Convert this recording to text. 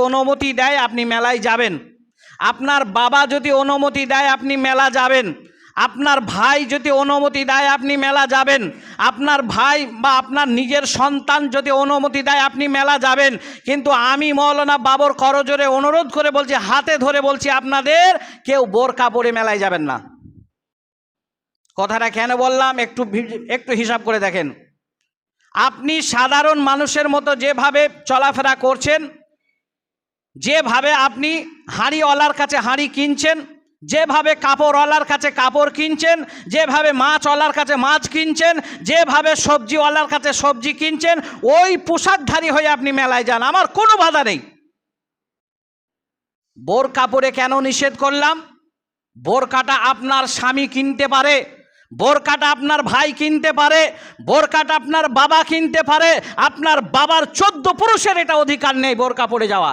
অনুমতি দেয় আপনি মেলায় যাবেন, আপনার বাবা যদি অনুমতি দেয় আপনি মেলা যাবেন, আপনার ভাই যদি অনুমতি দেয় আপনি মেলা যাবেন, আপনার ভাই বা আপনার নিজের সন্তান যদি অনুমতি দেয় আপনি মেলা যাবেন। কিন্তু আমি মৌলানা বাবর করজোরে অনুরোধ করে বলছি, হাতে ধরে বলছি, আপনাদের কেউ বোরকা পরে মেলায় যাবেন না। কথাটা কেন বললাম একটু হিসাব করে দেখেন। আপনি সাধারণ মানুষের মতো যেভাবে চলাফেরা করছেন, যেভাবে আপনি হাঁড়িওয়ালার কাছে হাঁড়ি কিনছেন, যেভাবে কাপড়ওয়ালার কাছে কাপড় কিনছেন, যেভাবে মাছওয়ালার কাছে মাছ কিনছেন, যেভাবে সবজিওয়ালার কাছে সবজি কিনছেন, ওই পোশাকধারী হয়ে আপনি মেলায় যান, আমার কোনো বাধা নেই। বোরকা পরে কেন নিষেধ করলাম? বোরকাটা আপনার স্বামী কিনতে পারে, বোরকাটা আপনার ভাই কিনতে পারে, বোরকাটা আপনার বাবা কিনতে পারে, আপনার বাবার 14 পুরুষের এটা অধিকার নেই বোরকা পরে যাওয়া।